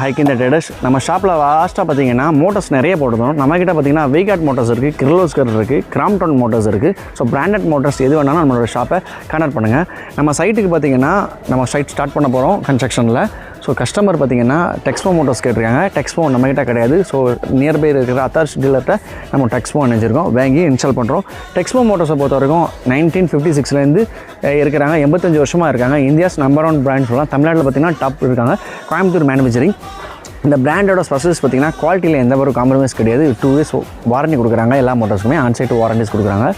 Hiking traders நம்ம ஷாப்பில் லாஸ்ட்டாக பார்த்தீங்கன்னா மோட்டர்ஸ் நிறைய போட்டுருந்தோம். நம்மக்கிட்ட பார்த்தீங்கன்னா வீகாட் மோட்டர்ஸ் இருக்குது, கிர்லோஸ்கர் இருக்குது, கிராம்ப்டன் மோட்டர்ஸ் இருக்குது. ஸோ பிராண்டட் மோட்டர்ஸ் எது வேணாலும் நம்மளோட ஷாப்பை கான்டாக்ட் பண்ணுங்கள். நம்ம சைட்டுக்கு பார்த்தீங்கன்னா நம்ம சைட் ஸ்டார்ட் பண்ண போகிறோம் கன்ஸ்ட்ரக்ஷனில். ஸோ கஸ்டமர் பார்த்தீங்கன்னா டெக்ஸ்போ மோட்டர்ஸ் கேட்டிருக்காங்க. டெக்ஸ்போ நம்மகிட்ட கிடையாது. ஸோ நியர்பை இருக்கிற அத்தார்ஸ் டீலர்கிட்ட நம்ம டெக்ஸ்போ நினைச்சிருக்கோம், வாங்கி இன்ஸ்டால் பண்ணுறோம். டெக்ஸ்போ மோட்டர்ஸை பொறுத்த வரைக்கும் 1956லேருந்து இருக்கிறாங்க, 85 வருஷமாக இருக்காங்க. இந்தியாஸ் நம்பர் 1 பிராண்ட் சொல்லலாம். தமிழ்நாட்டில் பார்த்தீங்கன்னா டாப் இருக்காங்க. கோயம்புத்தூர் மேனுஃபேக்சரிங். இந்த பிராண்டோட ஸ்பெஷலிஸ்ட் பார்த்தீங்கன்னா குவாலிட்டியில் எந்த ஒரு காம்ப்ரமைஸ் கிடையாது. 2 இயர்ஸ் வாரண்டி கொடுக்குறாங்க. எல்லா மோட்டர்ஸுமே ஆன்சைட் வாரண்டிஸ் கொடுக்குறாங்க.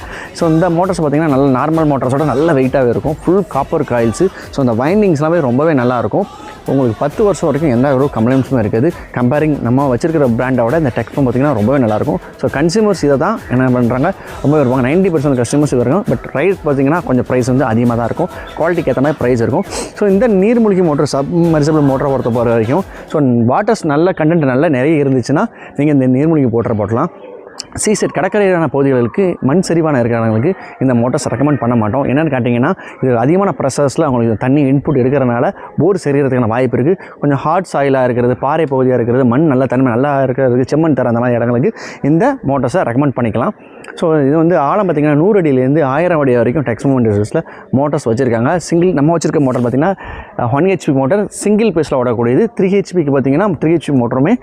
ஸோ இந்த மோட்டர்ஸ் பார்த்தீங்கன்னா நல்ல நார்மல் மோட்டர்ஸோட நல்ல வெயிட்டாகவே இருக்கும். Full copper coils. ஸோ இந்த வைண்டிங்ஸ்லாமே ரொம்பவே நல்லாயிருக்கும். உங்களுக்கு 10 வருஷம் வரைக்கும் எந்த ஒரு கம்ப்ளைண்ட்ஸுமே இருக்குது. கம்பேரிங் நம்ம வச்சிருக்கிற பிராண்டோட இந்த டெக்ஸ்போ பார்த்திங்கன்னா ரொம்பவே நல்லாயிருக்கும். ஸோ கன்சியூமர்ஸ் இதை தான் என்ன பண்ணுறாங்க, ரொம்ப வருவாங்க. 90% கஸ்டமர்ஸ் இருக்கும். பட் ப்ரைஸ் பார்த்திங்கன்னா கொஞ்சம் ப்ரைஸ் வந்து அதிகமாக தான் இருக்கும். குவாலிட்டிக்கு ஏற்ற மாதிரி ப்ரைஸ் இருக்கும். ஸோ இந்த நீர்மூழ்கி மோட்டர், சப்மர்சிபிள் மோட்டரை பொறுத்த வரைக்கும் ஸோ வாட்டர்ஸ் நல்ல கண்டென்ட் நல்லா நிறைய இருந்துச்சுன்னா நீங்கள் இந்த நீர்மூழ்கி மோட்டரை போட்டலாம். சீசெட் கடற்கரையான பகுதிகளுக்கு மண் சரிவான இருக்கிறவங்களுக்கு இந்த மோட்டர்ஸ் ரெக்கமெண்ட் பண்ண மாட்டோம். என்னென்னு கேட்டிங்கன்னா இது அதிகமான ப்ரெஷர்ஸில் அவங்களுக்கு தண்ணி இன்புட் எடுக்கிறனால போர் சரிகிறதுக்கான வாய்ப்பு இருக்குது. கொஞ்சம் ஹார்ட் சாயிலாக இருக்கிறது, பாறை பகுதியாக இருக்கிறது, மண் நல்ல தன்மை நல்லா இருக்கிறதுக்கு, செம்மண் தர அந்த மாதிரி இடங்களுக்கு இந்த மோட்டர்ஸை ரெக்கமெண்ட் பண்ணிக்கலாம். ஸோ இது வந்து ஆழம் பார்த்திங்கன்னா 100 அடியிலேருந்து 1000 அடி வரைக்கும் டெக்ஸ்போ இண்டஸ்ட்ரீஸில் மோட்டர்ஸ் வச்சுருக்காங்க. சிங்கிள் நம்ம வச்சுருக்க மோட்டர் பார்த்திங்கன்னா 1 HP மோட்டர் சிங்கிள் பேஸில் ஓடக்கூடியது. 3 HPக்கு பார்த்திங்கன்னா 3 HP மோட்டருமே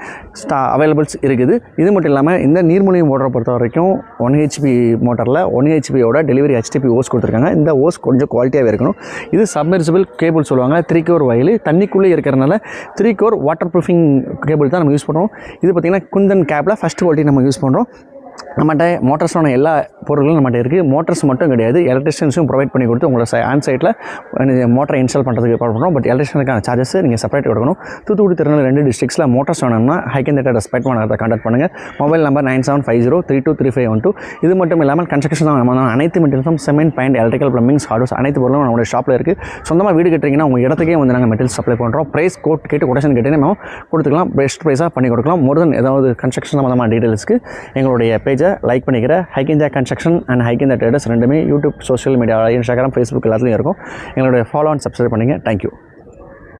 அவைலபிள்ஸ் இருக்குது. இது மட்டும் இல்லாமல் இந்த நீர்மூழ்கி மோட்டரை பொறுத்த வரைக்கும் 1 HP மோட்டரில் 1 HPயோட டெலிவரி HTP ஓஸ் கொடுத்துருக்காங்க. இந்த ஓஸ் கொஞ்சம் குவாலிட்டியாகவே இருக்கணும். இது சப்மர்சிபிள் கேபிள் சொல்லுவாங்க. 3 கோர் வயல் தண்ணிக்குள்ளே இருக்கிறனால 3 கோர் வாட்டர் ப்ரூஃபிங் கேபிள் தான் நம்ம யூஸ் பண்ணுறோம். இது பார்த்திங்கன்னா குந்தன் கேப்பில் ஃபஸ்ட் குவாலிட்டி நம்ம யூஸ் பண்ணுறோம். நம்மகிட்ட மோட்டர்ஸான எல்லா பொருட்களும் நம்மகிட்ட இருக்குது. மோட்டர்ஸ் மட்டும் கிடையாது, எலக்ட்ரிஷியன்ஸும் ப்ரொவைட் பண்ணி கொடுத்து உங்களை ஆன்சைட்டில் மோட்டரை இன்ஸ்டால் பண்ணுறதுக்கு ஏற்பாடு பண்ணுறோம். பட் எலக்ட்ரிஷனுக்கான சார்ஜஸ் நீங்கள் செப்பரேட் கொடுக்கணும். தூத்துக்குடி, திருநெல்வேலி 2 டிஸ்ட்ரிக்ஸில் மோட்டர்ஸ் வேணும்னா ஹைக்கிங் ட்ரேடர்ஸ் ஸ்பெக்ட் பண்ண கான்டாக்ட் பண்ணுங்கள். Mobile number 9750323512. இது மட்டும் இல்லாமல் கன்ஸ்ட்ரக்ஷன் அனைத்து மெட்டீரியல்ஸும் சிமெண்ட், பெயிண்ட், எலக்ட்ரிக்கல், பிளம்பிங்ஸ், ஹார்ட்வேர்ஸ் அனைத்து பொருளும் நம்மளுடைய ஷாப்பில் இருக்குது. சொந்தமாக வீடு கட்டுறீங்கன்னா உங்கள் இடத்துக்கே வந்து நாங்கள் மெட்டீரியல் சப்ளை பண்ணுறோம். ப்ரைஸ் கோட் கேட்டு கொட்டேஷன் கேட்டு நம்ம கொடுத்துக்கலாம். பெஸ்ட் ப்ரைஸாக பண்ணி கொடுக்கலாம். மோர் தென் ஏதாவது கன்ஸ்ட்ரக்ஷன் சம்மந்தமான டீட்டெயில்ஸ்க்கு எங்களுடைய பேஜை லைக் பண்ணிக்கிற hiking construction and hiking traders ரெண்டுமே YouTube, social media, Instagram, Facebook எல்லாத்துலையும் இருக்கும். எங்களுடைய ஃபாலோ அண்ட் சப்ஸ்கிரைப் பண்ணுங்கள். தேங்க்யூ.